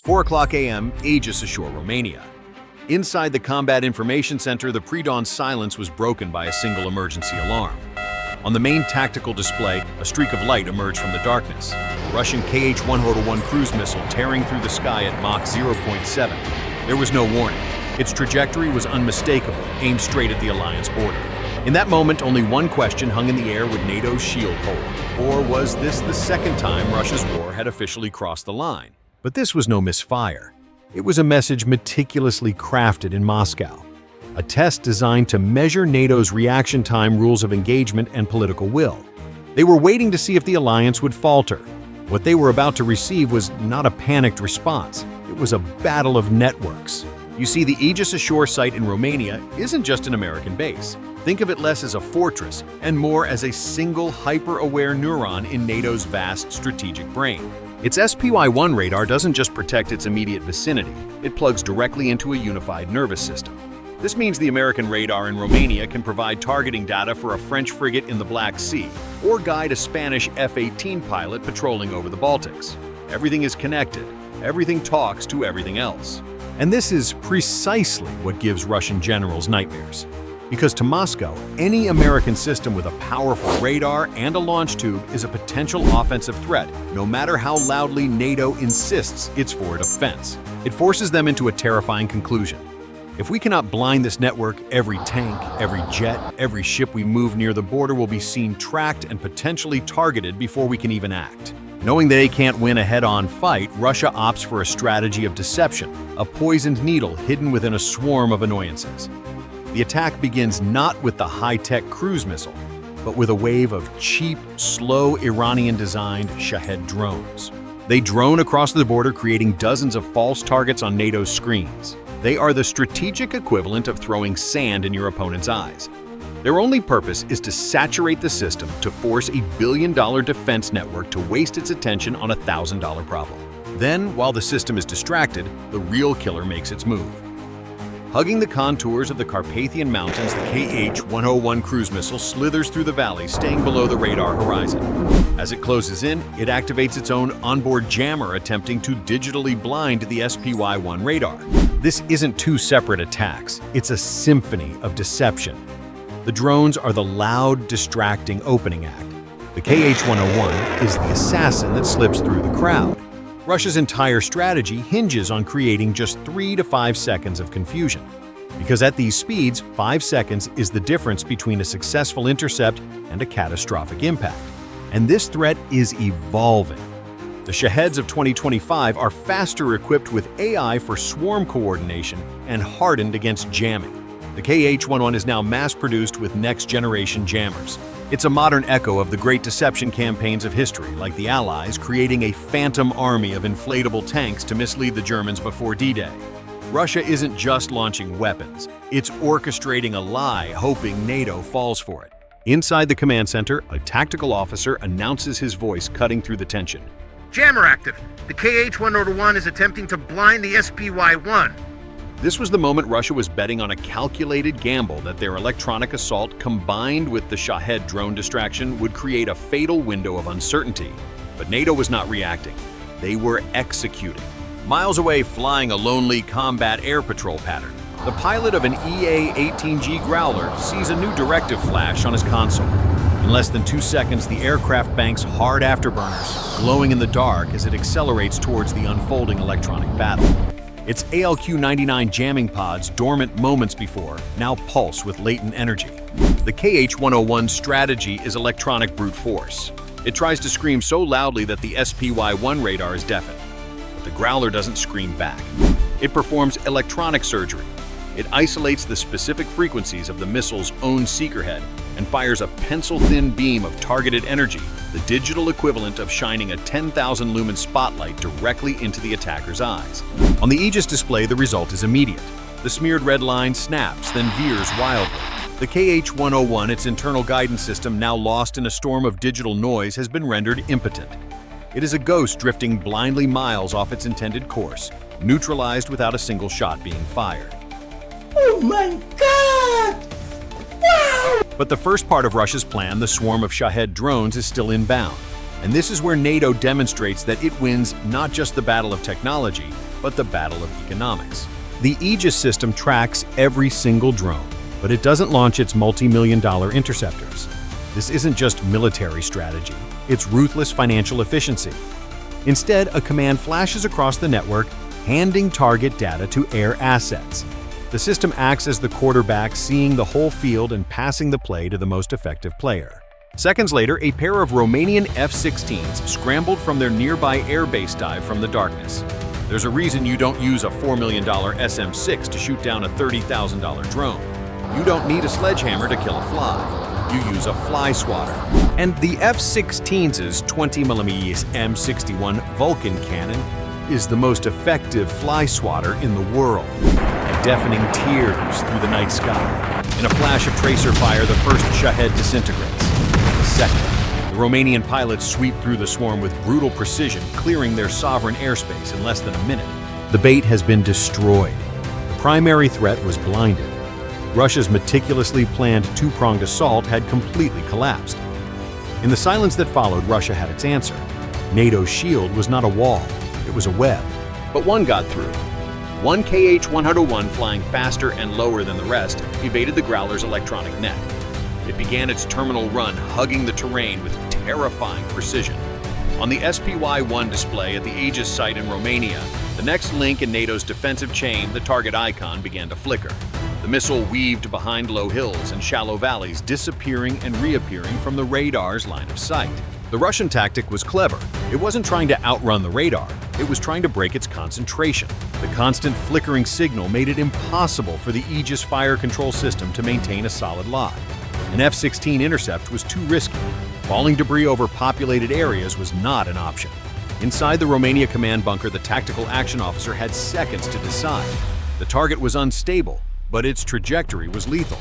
4 o'clock a.m., Aegis Ashore, Romania. Inside the Combat Information Center, the pre-dawn silence was broken by a single emergency alarm. On the main tactical display, a streak of light emerged from the darkness. A Russian Kh-101 cruise missile tearing through the sky at Mach 0.7. There was no warning. Its trajectory was unmistakable, aimed straight at the Alliance border. In that moment, only one question hung in the air: would NATO's shield hold? Or was this the second time Russia's war had officially crossed the line? But this was no misfire. It was a message meticulously crafted in Moscow. A test designed to measure NATO's reaction time, rules of engagement, and political will. They were waiting to see if the alliance would falter. What they were about to receive was not a panicked response. It was a battle of networks. You see, the Aegis Ashore site in Romania isn't just an American base. Think of it less as a fortress and more as a single hyper-aware neuron in NATO's vast strategic brain. Its SPY-1 radar doesn't just protect its immediate vicinity, it plugs directly into a unified nervous system. This means the American radar in Romania can provide targeting data for a French frigate in the Black Sea or guide a Spanish F-18 pilot patrolling over the Baltics. Everything is connected, everything talks to everything else. And this is precisely what gives Russian generals nightmares. Because to Moscow, any American system with a powerful radar and a launch tube is a potential offensive threat, no matter how loudly NATO insists it's for a defense. It forces them into a terrifying conclusion. If we cannot blind this network, every tank, every jet, every ship we move near the border will be seen, tracked, and potentially targeted before we can even act. Knowing they can't win a head-on fight, Russia opts for a strategy of deception, a poisoned needle hidden within a swarm of annoyances. The attack begins not with the high-tech cruise missile, but with a wave of cheap, slow, Iranian-designed Shahed drones. They drone across the border, creating dozens of false targets on NATO's screens. They are the strategic equivalent of throwing sand in your opponent's eyes. Their only purpose is to saturate the system, to force a billion-dollar defense network to waste its attention on a $1,000 problem. Then, while the system is distracted, the real killer makes its move. Hugging the contours of the Carpathian Mountains, the Kh-101 cruise missile slithers through the valley, staying below the radar horizon. As it closes in, it activates its own onboard jammer, attempting to digitally blind the SPY-1 radar. This isn't two separate attacks, it's a symphony of deception. The drones are the loud, distracting opening act. The Kh-101 is the assassin that slips through the crowd. Russia's entire strategy hinges on creating just 3 to 5 seconds of confusion. Because at these speeds, 5 seconds is the difference between a successful intercept and a catastrophic impact. And this threat is evolving. The Shaheds of 2025 are faster equipped with AI for swarm coordination and hardened against jamming. The Kh-101 is now mass-produced with next-generation jammers. It's a modern echo of the great deception campaigns of history, like the Allies creating a phantom army of inflatable tanks to mislead the Germans before D-Day. Russia isn't just launching weapons, it's orchestrating a lie, hoping NATO falls for it. Inside the command center, a tactical officer announces, his voice cutting through the tension. Jammer active. The Kh-101 is attempting to blind the SPY-1. This was the moment Russia was betting on, a calculated gamble that their electronic assault, combined with the Shahed drone distraction, would create a fatal window of uncertainty. But NATO was not reacting. They were executing. Miles away, flying a lonely combat air patrol pattern, the pilot of an EA-18G Growler sees a new directive flash on his console. In less than 2 seconds, the aircraft banks hard afterburners, glowing in the dark as it accelerates towards the unfolding electronic battle. Its ALQ-99 jamming pods, dormant moments before, now pulse with latent energy. The Kh-101's strategy is electronic brute force. It tries to scream so loudly that the SPY-1 radar is deafened. But the Growler doesn't scream back. It performs electronic surgery. It isolates the specific frequencies of the missile's own seeker head and fires a pencil-thin beam of targeted energy, the digital equivalent of shining a 10,000 lumen spotlight directly into the attacker's eyes. On the Aegis display, the result is immediate. The smeared red line snaps, then veers wildly. The Kh-101, its internal guidance system now lost in a storm of digital noise, has been rendered impotent. It is a ghost drifting blindly miles off its intended course, neutralized without a single shot being fired. Oh my God! Wow! But the first part of Russia's plan, the swarm of Shahed drones, is still inbound. And this is where NATO demonstrates that it wins not just the battle of technology, but the battle of economics. The Aegis system tracks every single drone, but it doesn't launch its multi-million-dollar interceptors. This isn't just military strategy, it's ruthless financial efficiency. Instead, a command flashes across the network, handing target data to air assets. The system acts as the quarterback, seeing the whole field and passing the play to the most effective player. Seconds later, a pair of Romanian F-16s scrambled from their nearby airbase dive from the darkness. There's a reason you don't use a $4 million SM-6 to shoot down a $30,000 drone. You don't need a sledgehammer to kill a fly. You use a fly swatter. And the F-16's 20mm M61 Vulcan cannon is the most effective fly swatter in the world, deafening tears through the night sky. In a flash of tracer fire, the first Shahed disintegrates. The second, the Romanian pilots sweep through the swarm with brutal precision, clearing their sovereign airspace in less than a minute. The bait has been destroyed. The primary threat was blinded. Russia's meticulously planned two-pronged assault had completely collapsed. In the silence that followed, Russia had its answer. NATO's shield was not a wall, it was a web. But one got through. One KH-101, flying faster and lower than the rest, evaded the Growler's electronic net. It began its terminal run, hugging the terrain with terrifying precision. On the SPY-1 display at the Aegis site in Romania, the next link in NATO's defensive chain, the target icon began to flicker. The missile weaved behind low hills and shallow valleys, disappearing and reappearing from the radar's line of sight. The Russian tactic was clever. It wasn't trying to outrun the radar, it was trying to break its concentration. The constant flickering signal made it impossible for the Aegis fire control system to maintain a solid lock. An F-16 intercept was too risky. Falling debris over populated areas was not an option. Inside the Romania command bunker, the tactical action officer had seconds to decide. The target was unstable, but its trajectory was lethal.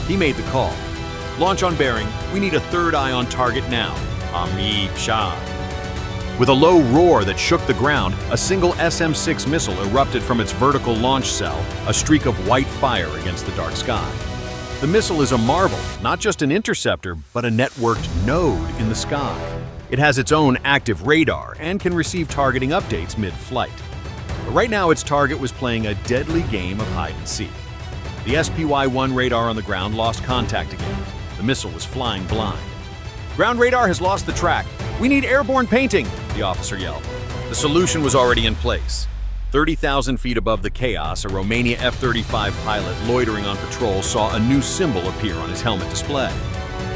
He made the call. Launch on bearing. We need a third eye on target now. Amib Shah. With a low roar that shook the ground, a single SM-6 missile erupted from its vertical launch cell, a streak of white fire against the dark sky. The missile is a marvel, not just an interceptor, but a networked node in the sky. It has its own active radar and can receive targeting updates mid-flight. But right now, its target was playing a deadly game of hide-and-seek. The SPY-1 radar on the ground lost contact again. The missile was flying blind. Ground radar has lost the track. We need airborne painting, the officer yelled. The solution was already in place. 30,000 feet above the chaos, a Romania F-35 pilot loitering on patrol saw a new symbol appear on his helmet display.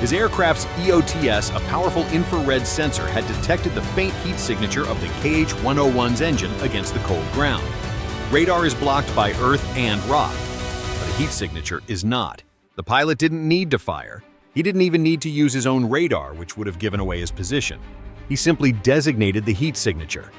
His aircraft's EOTS, a powerful infrared sensor, had detected the faint heat signature of the KH-101's engine against the cold ground. Radar is blocked by earth and rock, but a heat signature is not. The pilot didn't need to fire. He didn't even need to use his own radar, which would have given away his position. He simply designated the heat signature.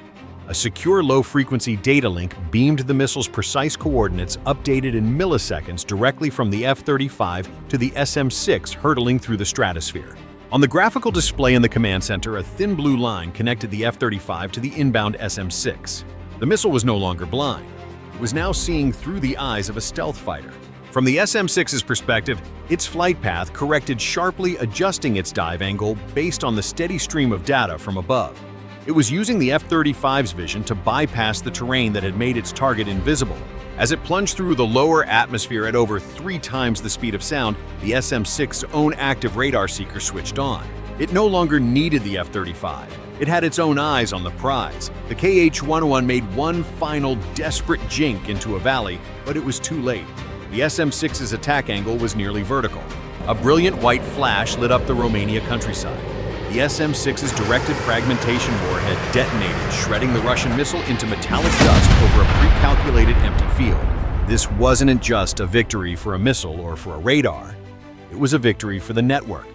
A secure low-frequency data link beamed the missile's precise coordinates, updated in milliseconds directly from the F-35 to the SM-6 hurtling through the stratosphere. On the graphical display in the command center, a thin blue line connected the F-35 to the inbound SM-6. The missile was no longer blind. It was now seeing through the eyes of a stealth fighter. From the SM-6's perspective, its flight path corrected sharply, adjusting its dive angle based on the steady stream of data from above. It was using the F-35's vision to bypass the terrain that had made its target invisible. As it plunged through the lower atmosphere at over 3 times the speed of sound, the SM-6's own active radar seeker switched on. It no longer needed the F-35. It had its own eyes on the prize. The KH-101 made one final desperate jink into a valley, but it was too late. The SM-6's attack angle was nearly vertical. A brilliant white flash lit up the Romania countryside. The SM-6's directed fragmentation warhead detonated, shredding the Russian missile into metallic dust over a pre-calculated empty field. This wasn't just a victory for a missile or for a radar. It was a victory for the network.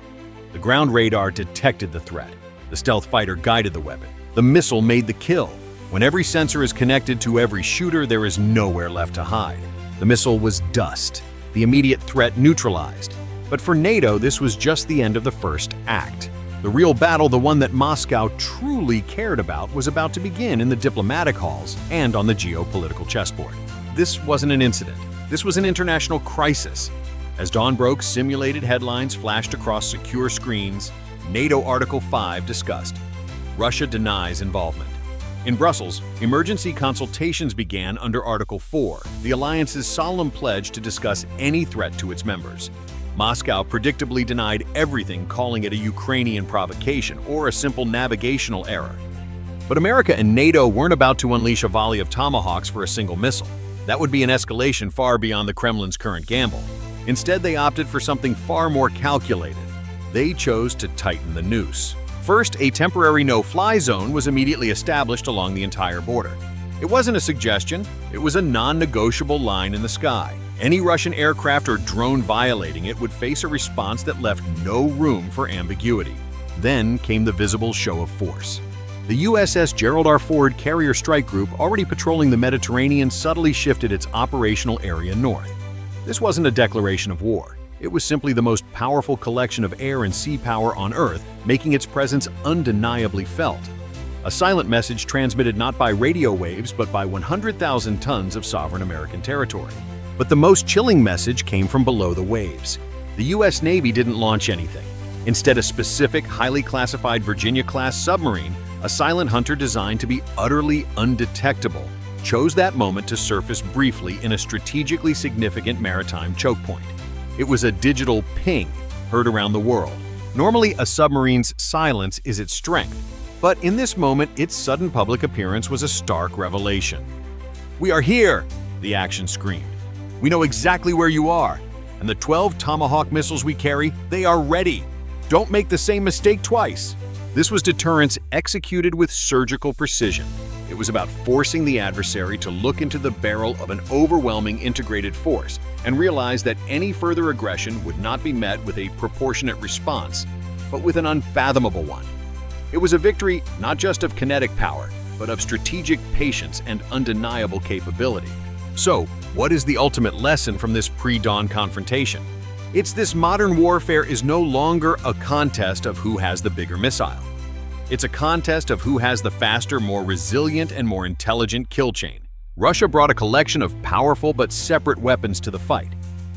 The ground radar detected the threat. The stealth fighter guided the weapon. The missile made the kill. When every sensor is connected to every shooter, there is nowhere left to hide. The missile was dust, the immediate threat neutralized. But for NATO, this was just the end of the first act. The real battle, the one that Moscow truly cared about, was about to begin in the diplomatic halls and on the geopolitical chessboard. This wasn't an incident. This was an international crisis. As dawn broke, simulated headlines flashed across secure screens. NATO Article 5 discussed. Russia denies involvement. In Brussels, emergency consultations began under Article 4, the alliance's solemn pledge to discuss any threat to its members. Moscow predictably denied everything, calling it a Ukrainian provocation or a simple navigational error. But America and NATO weren't about to unleash a volley of tomahawks for a single missile. That would be an escalation far beyond the Kremlin's current gamble. Instead, they opted for something far more calculated. They chose to tighten the noose. First, a temporary no-fly zone was immediately established along the entire border. It wasn't a suggestion, it was a non-negotiable line in the sky. Any Russian aircraft or drone violating it would face a response that left no room for ambiguity. Then came the visible show of force. The USS Gerald R. Ford Carrier Strike Group, already patrolling the Mediterranean, subtly shifted its operational area north. This wasn't a declaration of war. It was simply the most powerful collection of air and sea power on Earth, making its presence undeniably felt. A silent message transmitted not by radio waves, but by 100,000 tons of sovereign American territory. But the most chilling message came from below the waves. The U.S. Navy didn't launch anything. Instead, a specific, highly classified Virginia-class submarine, a silent hunter designed to be utterly undetectable, chose that moment to surface briefly in a strategically significant maritime choke point. It was a digital ping heard around the world. Normally, a submarine's silence is its strength, but in this moment, its sudden public appearance was a stark revelation. "We are here!" the action screamed. "We know exactly where you are, and the 12 Tomahawk missiles we carry, they are ready. Don't make the same mistake twice." This was deterrence executed with surgical precision. It was about forcing the adversary to look into the barrel of an overwhelming integrated force and realize that any further aggression would not be met with a proportionate response, but with an unfathomable one. It was a victory not just of kinetic power, but of strategic patience and undeniable capability. So, what is the ultimate lesson from this pre-dawn confrontation? It's this: modern warfare is no longer a contest of who has the bigger missile. It's a contest of who has the faster, more resilient, and more intelligent kill chain. Russia brought a collection of powerful but separate weapons to the fight.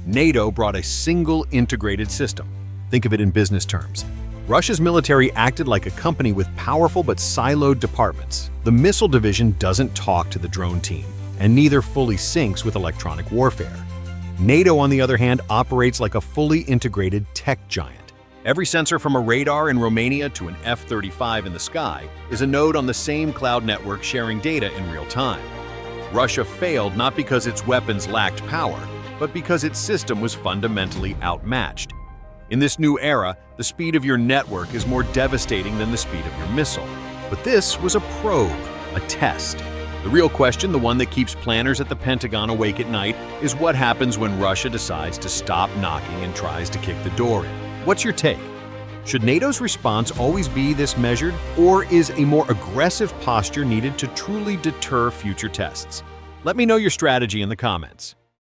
NATO brought a single integrated system. Think of it in business terms. Russia's military acted like a company with powerful but siloed departments. The missile division doesn't talk to the drone team, and neither fully syncs with electronic warfare. NATO, on the other hand, operates like a fully integrated tech giant. Every sensor from a radar in Romania to an F-35 in the sky is a node on the same cloud network sharing data in real time. Russia failed not because its weapons lacked power, but because its system was fundamentally outmatched. In this new era, the speed of your network is more devastating than the speed of your missile. But this was a probe, a test. The real question, the one that keeps planners at the Pentagon awake at night, is what happens when Russia decides to stop knocking and tries to kick the door in. What's your take? Should NATO's response always be this measured, or is a more aggressive posture needed to truly deter future tests? Let me know your strategy in the comments.